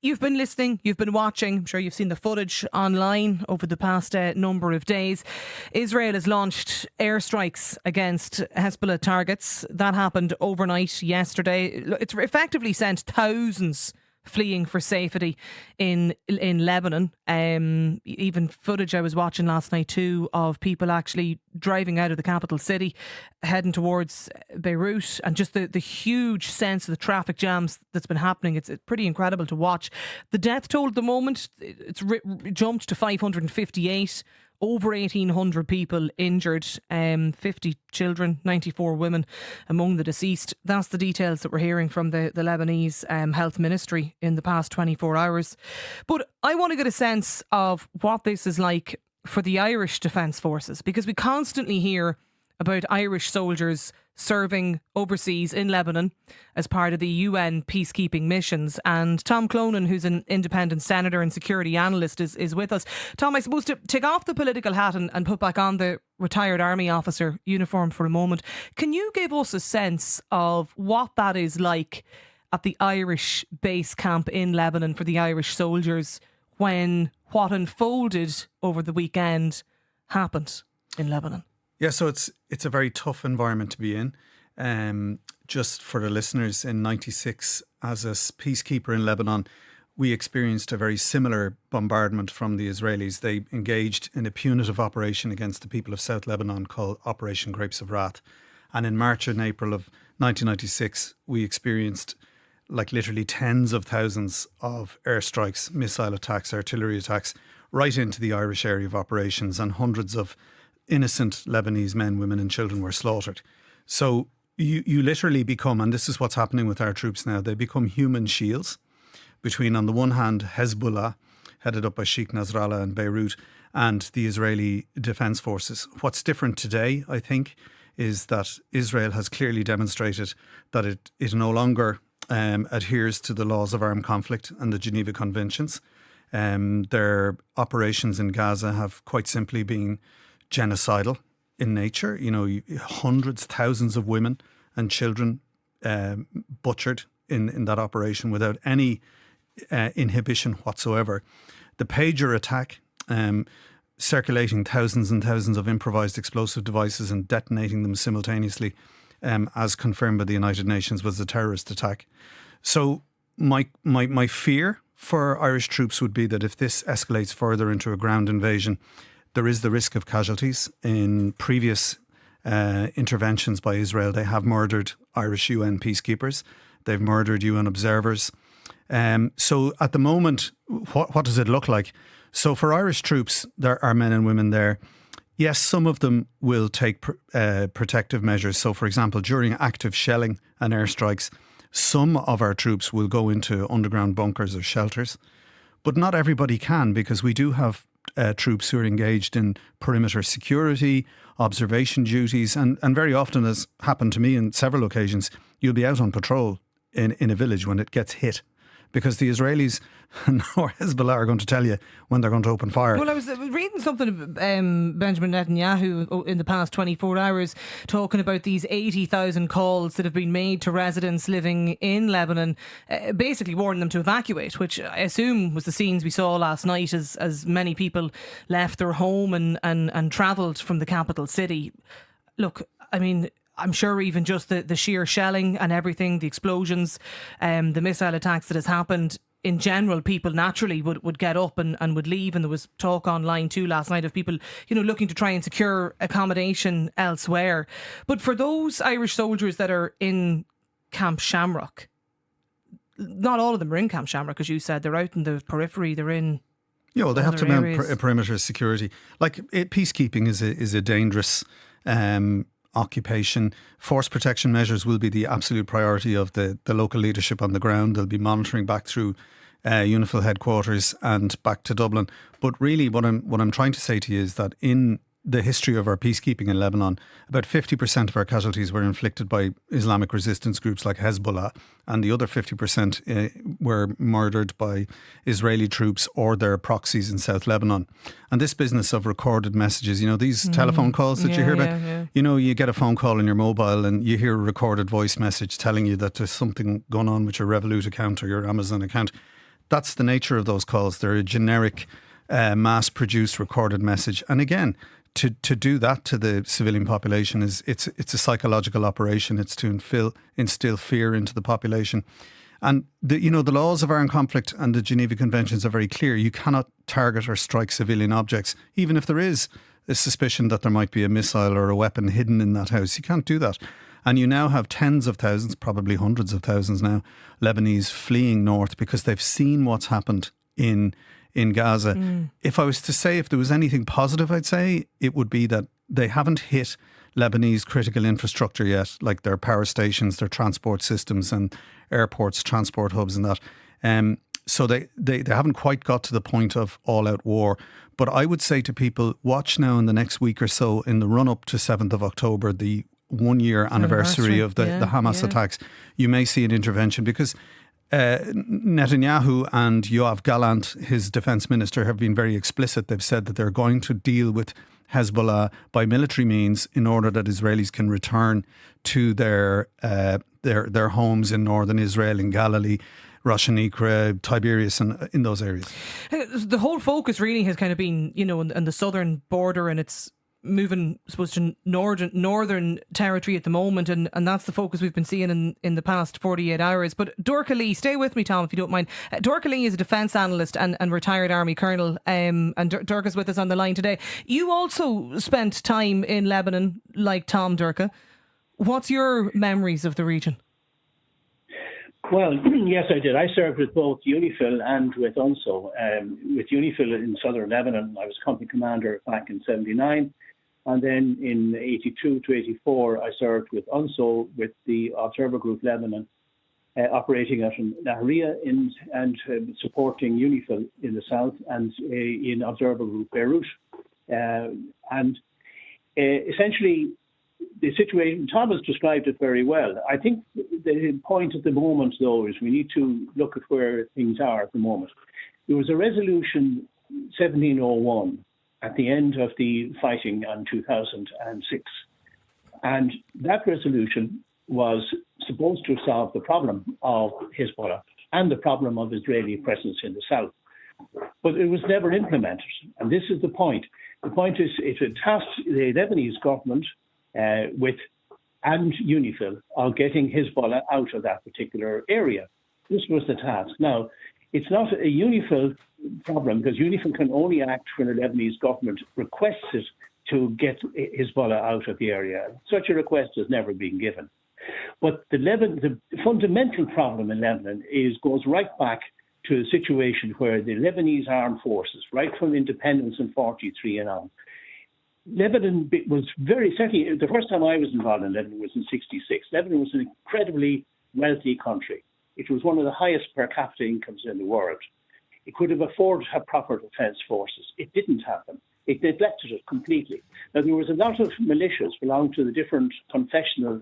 You've been listening, you've been watching. I'm sure you've seen the footage online over the past number of days. Israel has launched airstrikes against Hezbollah targets. That happened overnight yesterday. It's effectively sent thousands fleeing for safety in Lebanon. Even footage I was watching last night too of people actually driving out of the capital city, heading towards Beirut, and just the huge sense of the traffic jams that's been happening. It's pretty incredible to watch. The death toll at the moment, it's jumped to 558. Over 1,800 people injured, 50 children, 94 women among the deceased. That's the details that we're hearing from the Lebanese Health Ministry in the past 24 hours. But I want to get a sense of what this is like for the Irish Defence Forces, because we constantly hear about Irish soldiers serving overseas in Lebanon as part of the UN peacekeeping missions. And Tom Clonan, who's an independent senator and security analyst, is with us. Tom, I suppose to take off the political hat and put back on the retired army officer uniform for a moment, can you give us a sense of what that is like at the Irish base camp in Lebanon for the Irish soldiers when what unfolded over the weekend happened in Lebanon? Yeah, so it's a very tough environment to be in. Just for the listeners, in '96, as a peacekeeper in Lebanon, we experienced a very similar bombardment from the Israelis. They engaged in a punitive operation against the people of South Lebanon called Operation Grapes of Wrath. And in March and April of 1996, we experienced literally tens of thousands of airstrikes, missile attacks, artillery attacks, right into the Irish area of operations, and hundreds of innocent Lebanese men, women and children were slaughtered. So you literally become, and this is what's happening with our troops now, they become human shields between, on the one hand, Hezbollah, headed up by Sheikh Nasrallah in Beirut, and the Israeli Defence Forces. What's different today, I think, is that Israel has clearly demonstrated that it no longer adheres to the laws of armed conflict and the Geneva Conventions. Their operations in Gaza have quite simply been genocidal in nature. You know, hundreds, thousands of women and children butchered in that operation without any inhibition whatsoever. The pager attack, circulating thousands and thousands of improvised explosive devices and detonating them simultaneously, as confirmed by the United Nations, was a terrorist attack. So my fear for Irish troops would be that if this escalates further into a ground invasion, there is the risk of casualties. In previous interventions by Israel, they have murdered Irish UN peacekeepers. They've murdered UN observers. So at the moment, what does it look like? So for Irish troops, there are men and women there. Yes, some of them will take protective measures. So for example, during active shelling and airstrikes, some of our troops will go into underground bunkers or shelters. But not everybody can, because we do have troops who are engaged in perimeter security, observation duties, and very often, as happened to me in several occasions, you'll be out on patrol in a village when it gets hit, because the Israelis nor Hezbollah are going to tell you when they're going to open fire. Well, I was reading something of Benjamin Netanyahu in the past 24 hours talking about these 80,000 calls that have been made to residents living in Lebanon, basically warning them to evacuate, which I assume was the scenes we saw last night as many people left their home and travelled from the capital city. Look, I mean, I'm sure even just the sheer shelling and everything, the explosions, the missile attacks that has happened, in general, people naturally would get up and would leave. And there was talk online too last night of people, looking to try and secure accommodation elsewhere. But for those Irish soldiers that are in Camp Shamrock, not all of them are in Camp Shamrock, as you said. They're out in the periphery. They're in... Yeah, well, they have to mount perimeter security. Peacekeeping is a dangerous occupation. Force protection measures will be the absolute priority of the local leadership on the ground. They'll be monitoring back through UNIFIL headquarters and back to Dublin. But really what I'm trying to say to you is that in the history of our peacekeeping in Lebanon, about 50% of our casualties were inflicted by Islamic resistance groups like Hezbollah, and the other 50% were murdered by Israeli troops or their proxies in South Lebanon. And this business of recorded messages, these telephone calls that you hear about, you get a phone call on your mobile and you hear a recorded voice message telling you that there's something going on with your Revolut account or your Amazon account. that's the nature of those calls. They're a generic, mass-produced recorded message. And again, to do that to the civilian population it's a psychological operation. It's to instill fear into the population. And the laws of armed conflict and the Geneva Conventions are very clear. You cannot target or strike civilian objects, even if there is a suspicion that there might be a missile or a weapon hidden in that house. You can't do that. And you now have tens of thousands, probably hundreds of thousands now, Lebanese fleeing north because they've seen what's happened in Gaza. If I was to say if there was anything positive, I'd say it would be that they haven't hit Lebanese critical infrastructure yet, like their power stations, their transport systems and airports, transport hubs and that. So they haven't quite got to the point of all-out war. But I would say to people, watch now in the next week or so, in the run-up to 7th of October, the one-year anniversary of the Hamas attacks, you may see an intervention because Netanyahu and Yoav Gallant, his defence minister, have been very explicit. They've said that they're going to deal with Hezbollah by military means in order that Israelis can return to their homes in northern Israel, in Galilee, Rosh Hashanah, Tiberias, and in those areas. The whole focus really has kind of been, on the southern border, and it's moving, I suppose, to northern territory at the moment, and that's the focus we've been seeing in the past 48 hours. But Dorka Lee, stay with me, Tom, if you don't mind. Dorka Lee is a defence analyst and retired Army Colonel, and Dorka's with us on the line today. You also spent time in Lebanon, like Tom, Dorka. What's your memories of the region? Well, yes, I did. I served with both UNIFIL and with UNSO. With UNIFIL in southern Lebanon, I was company commander back in 79. And then in 82 to 84, I served with UNSO with the Observer Group Lebanon, operating out in Nahariya and supporting UNIFIL in the south and in Observer Group Beirut. Essentially, the situation, Tom has described it very well. I think the point at the moment, though, is we need to look at where things are at the moment. There was a resolution 1701 at the end of the fighting in 2006. And that resolution was supposed to solve the problem of Hezbollah and the problem of Israeli presence in the south. But it was never implemented. And this is the point. The point is it had tasked the Lebanese government and UNIFIL of getting Hezbollah out of that particular area. This was the task. Now, it's not a UNIFIL problem because UNIFIL can only act when the Lebanese government requests it to get Hezbollah out of the area. Such a request has never been given. But the fundamental problem in Lebanon goes right back to a situation where the Lebanese armed forces, right from independence in 43 and on, Lebanon was certainly, the first time I was involved in Lebanon was in 66. Lebanon was an incredibly wealthy country. It was one of the highest per capita incomes in the world. It could have afforded to have proper defence forces. It didn't have them. It neglected it completely. Now, there was a lot of militias belonging to the different confessional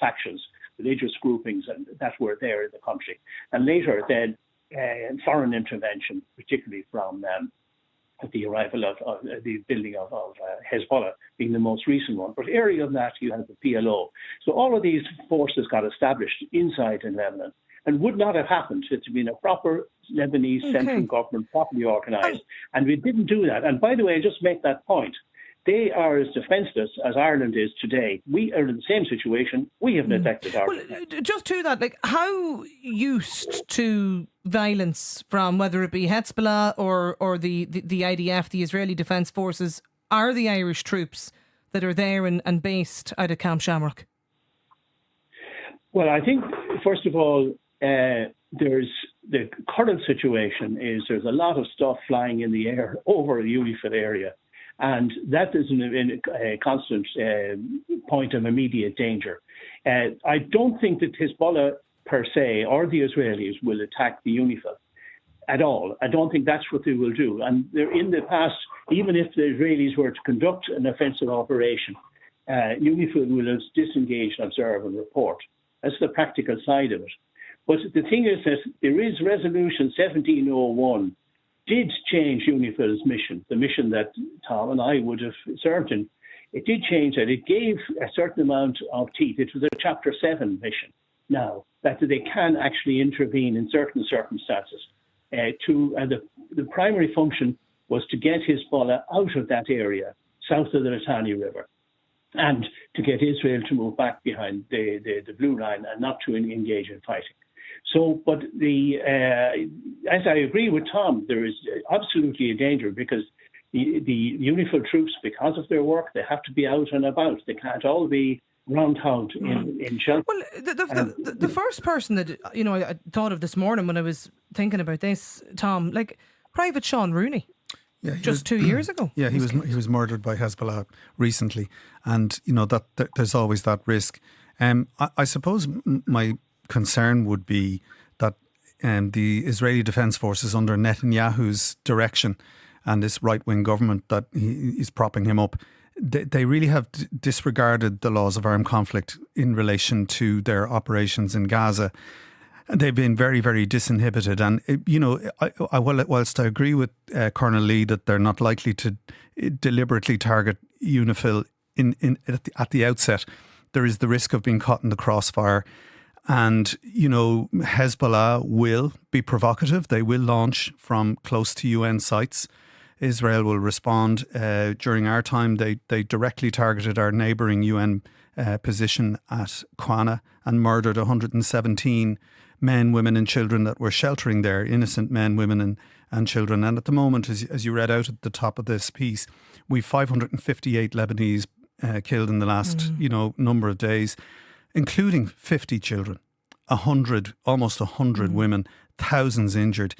factions, religious groupings that were there in the country. And later then, foreign intervention, particularly from the arrival of the building of Hezbollah being the most recent one. But earlier than that, you had the PLO. So all of these forces got established inside in Lebanon and would not have happened if it had been a proper Lebanese central government, properly organised. And we didn't do that. And by the way, just make that point. They are as defenceless as Ireland is today. We are in the same situation. We have neglected our defence. Just to that, how used to violence from whether it be Hezbollah or the IDF, the Israeli Defence Forces, are the Irish troops that are there and based out of Camp Shamrock? Well, I think, first of all, there's the current situation is there's a lot of stuff flying in the air over the UNIFIL area. And that is a constant point of immediate danger. I don't think that Hezbollah per se or the Israelis will attack the UNIFIL at all. I don't think that's what they will do. And in the past, even if the Israelis were to conduct an offensive operation, UNIFIL will have disengaged, observe and report. That's the practical side of it. But the thing is that there is Resolution 1701 did change UNIFIL's mission, the mission that Tom and I would have served in. It did change that. It gave a certain amount of teeth. It was a Chapter 7 mission now, that they can actually intervene in certain circumstances. the primary function was to get Hezbollah out of that area, south of the Litani River, and to get Israel to move back behind the blue line and not to engage in fighting. So, but as I agree with Tom, there is absolutely a danger because the UNIFIL troops, because of their work, they have to be out and about. They can't all be round-hound in shelter. Well, the first person that I thought of this morning when I was thinking about this, Tom, like Private Sean Rooney. Yeah, 2 years ago. Yeah, he was murdered by Hezbollah recently, and that there's always that risk. I suppose my concern would be that the Israeli Defence Forces under Netanyahu's direction and this right-wing government that is propping him up, they really have disregarded the laws of armed conflict in relation to their operations in Gaza. They've been very, very disinhibited. And, whilst I agree with Colonel Lee that they're not likely to deliberately target UNIFIL at the outset, there is the risk of being caught in the crossfire. And, Hezbollah will be provocative. They will launch from close to UN sites. Israel will respond. During our time, they directly targeted our neighbouring UN position at Qana and murdered 117 men, women and children that were sheltering there, innocent men, women and children. And at the moment, as you read out at the top of this piece, we've 558 Lebanese killed in the last number of days, including 50 children, almost 100 women, thousands injured.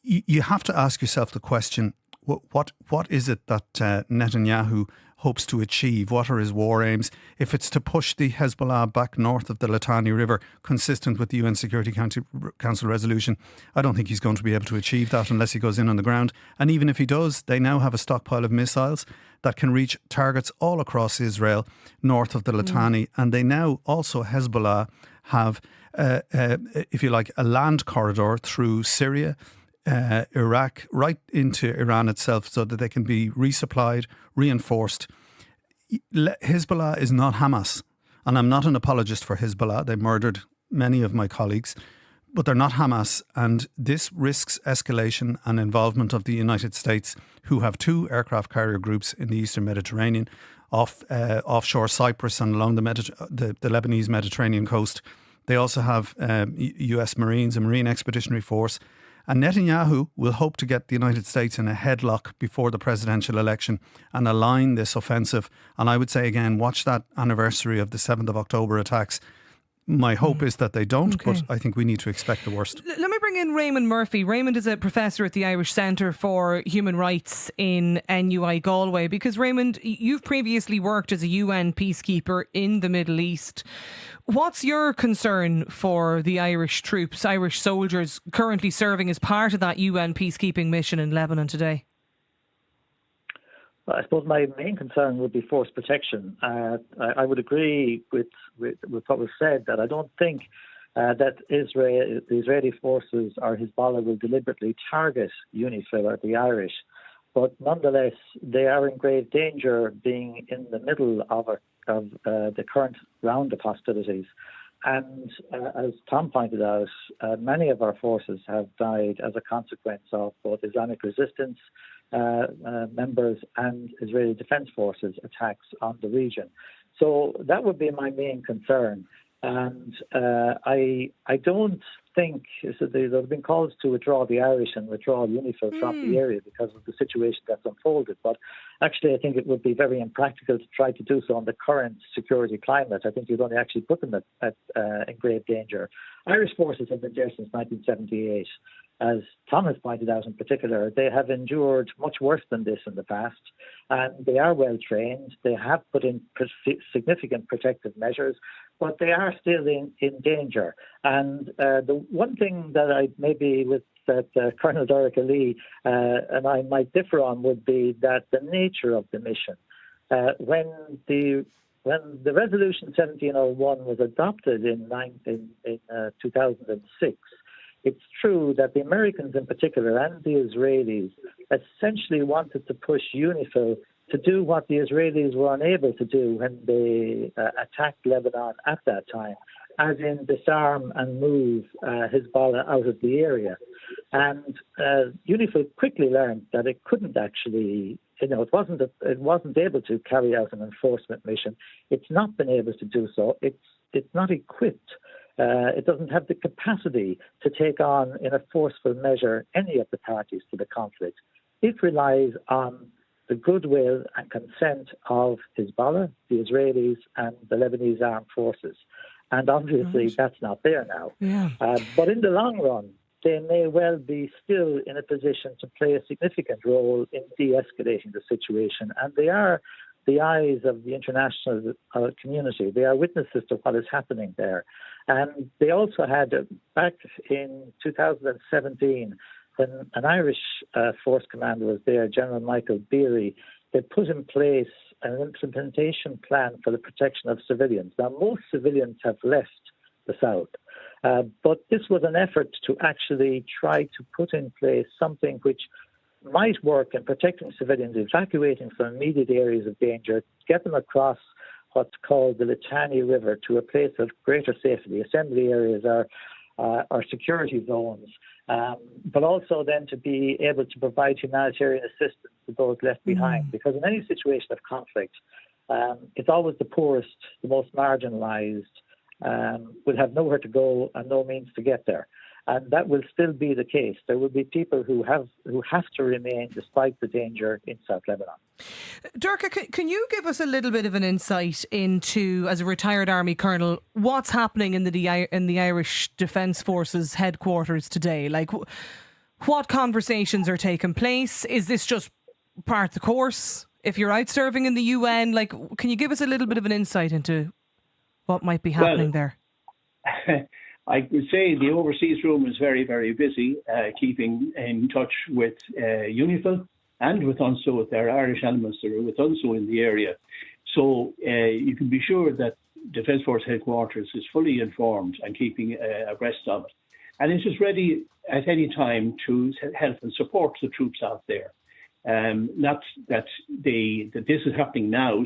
You have to ask yourself the question, what is it that Netanyahu hopes to achieve? What are his war aims? If it's to push the Hezbollah back north of the Litani River, consistent with the UN Security Council resolution, I don't think he's going to be able to achieve that unless he goes in on the ground. And even if he does, they now have a stockpile of missiles that can reach targets all across Israel, north of the Litani. And they now also, Hezbollah, have, if you like, a land corridor through Syria, Iraq, right into Iran itself, so that they can be resupplied, reinforced. Hezbollah is not Hamas, and I'm not an apologist for Hezbollah. They murdered many of my colleagues, but they're not Hamas, and this risks escalation and involvement of the United States, who have 2 aircraft carrier groups in the Eastern Mediterranean, offshore Cyprus and along the Lebanese Mediterranean coast. They also have US Marines, a Marine Expeditionary Force. And Netanyahu will hope to get the United States in a headlock before the presidential election and align this offensive. And I would say again, watch that anniversary of the 7th of October attacks. My hope is that they don't, but I think we need to expect the worst. Let me bring in Raymond Murphy. Raymond is a professor at the Irish Centre for Human Rights in NUI Galway. Because Raymond, you've previously worked as a UN peacekeeper in the Middle East. What's your concern for the Irish troops, Irish soldiers currently serving as part of that UN peacekeeping mission in Lebanon today? Well, I suppose my main concern would be force protection. I would agree with what was said, that I don't think that the Israeli forces or Hezbollah will deliberately target UNIFIL or the Irish. But nonetheless, they are in grave danger being in the middle of the current round of hostilities. And as Tom pointed out, many of our forces have died as a consequence of both Islamic resistance members and Israeli Defence Forces attacks on the region. So that would be my main concern. And I don't think so. There have been calls to withdraw the Irish and withdraw UNIFIL from the area because of the situation that's unfolded. But actually, I think it would be very impractical to try to do so in the current security climate. I think you're going to actually put them in grave danger. Irish forces have been there since 1978. As Thomas pointed out in particular, they have endured much worse than this in the past, and they are well trained. They have put in significant protective measures, but they are still in danger. And the one thing that I maybe with that Colonel Dorica Lee and I might differ on would be that the nature of the mission. When the Resolution 1701 was adopted in 2006, it's true that the Americans in particular and the Israelis essentially wanted to push UNIFIL to do what the Israelis were unable to do when they attacked Lebanon at that time, as in disarm and move Hezbollah out of the area. And UNIFIL quickly learned that it couldn't actually, it wasn't able to carry out an enforcement mission. It's not been able to do so. It's not equipped. It doesn't have the capacity to take on, in a forceful measure, any of the parties to the conflict. It relies on the goodwill and consent of Hezbollah, the Israelis, and the Lebanese armed forces. And obviously, that's not there now. Yeah. But in the long run, they may well be still in a position to play a significant role in de-escalating the situation. And they are the eyes of the international community. They are witnesses to what is happening there. And they also had, back in 2017, when an Irish force commander was there, General Michael Beery, they put in place an implementation plan for the protection of civilians. Now, most civilians have left the south, but this was an effort to actually try to put in place something which might work in protecting civilians, evacuating from immediate areas of danger, get them across what's called the Litani River to a place of greater safety. Assembly areas are security zones, but also then to be able to provide humanitarian assistance to those left behind. Because in any situation of conflict, it's always the poorest, the most marginalised, will have nowhere to go and no means to get there. And that will still be the case. There will be people who have to remain despite the danger in South Lebanon. Durka, can you give us a little bit of an insight into, as a retired army colonel, what's happening in the Irish Defence Forces headquarters today? Like, what conversations are taking place? Is this just part of the course? If you're out serving in the UN, like, can you give us a little bit of an insight into what might be happening there? I would say the overseas room is very, very busy, keeping in touch with UNIFIL and with UNSO, their Irish elements that are with UNSO in the area. So you can be sure that Defence Force Headquarters is fully informed and keeping abreast of it. And it's just ready at any time to help and support the troops out there. Not that this is happening now,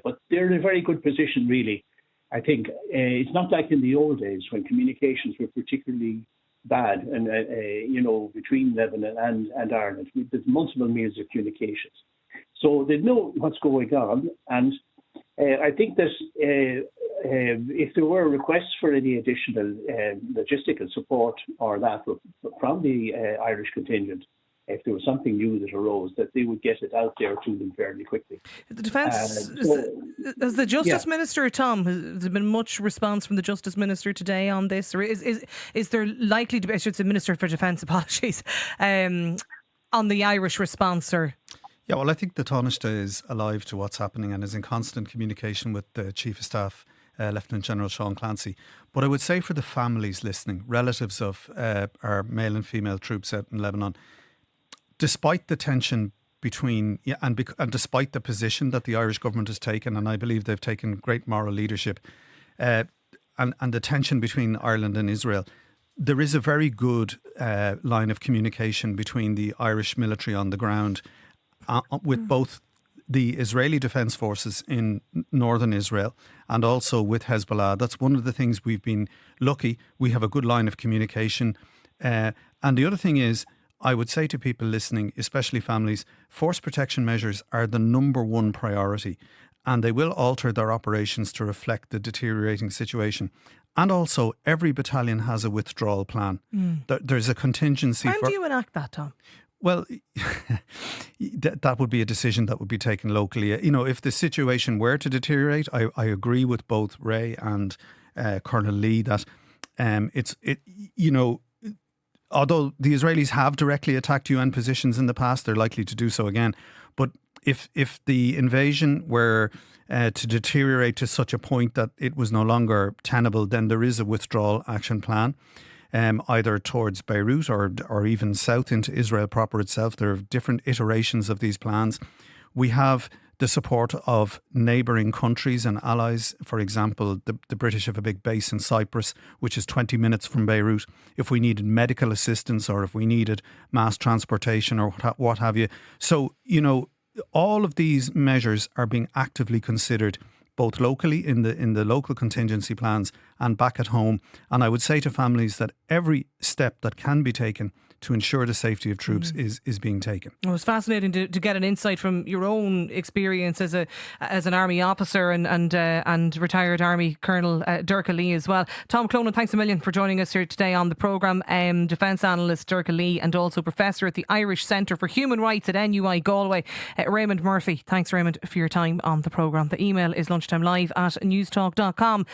but they're in a very good position, really. I think it's not like in the old days when communications were particularly bad, and between Lebanon and Ireland, there's multiple means of communications, so they know what's going on. And I think that if there were requests for any additional logistical support or that from the Irish contingent, if there was something new that arose, that they would get it out there to them fairly quickly. The Defence, has the Justice Minister, Tom, has there been much response from the Justice Minister today on this? Or is there likely to be, I should say Minister for Defence, apologies, on the Irish response? Or? Yeah, well, I think the Taoiseach is alive to what's happening and is in constant communication with the Chief of Staff, Lieutenant General Sean Clancy. But I would say for the families listening, relatives of our male and female troops out in Lebanon, despite the tension between, and despite the position that the Irish government has taken, and I believe they've taken great moral leadership, and the tension between Ireland and Israel, there is a very good line of communication between the Irish military on the ground with both the Israeli Defence Forces in northern Israel and also with Hezbollah. That's one of the things we've been lucky. We have a good line of communication. And the other thing is, I would say to people listening, especially families, force protection measures are the number one priority, and they will alter their operations to reflect the deteriorating situation. And also, every battalion has a withdrawal plan. There's a contingency. When do you enact that, Tom? Well, that would be a decision that would be taken locally. If the situation were to deteriorate, I agree with both Ray and Colonel Lee that although the Israelis have directly attacked UN positions in the past, they're likely to do so again. But if the invasion were to deteriorate to such a point that it was no longer tenable, then there is a withdrawal action plan, either towards Beirut or even south into Israel proper itself. There are different iterations of these plans. We have the support of neighbouring countries and allies. For example, the British have a big base in Cyprus, which is 20 minutes from Beirut. If we needed medical assistance or if we needed mass transportation or what have you. So, all of these measures are being actively considered both locally in the local contingency plans and back at home. And I would say to families that every step that can be taken to ensure the safety of troops is being taken. It was fascinating to get an insight from your own experience as an army officer and retired Army Colonel Derka Lee as well. Tom Clonan, thanks a million for joining us here today on the programme. Defence analyst Derka Lee and also professor at the Irish Centre for Human Rights at NUI Galway, Raymond Murphy. Thanks, Raymond, for your time on the programme. The email is lunchtimelive@newstalk.com.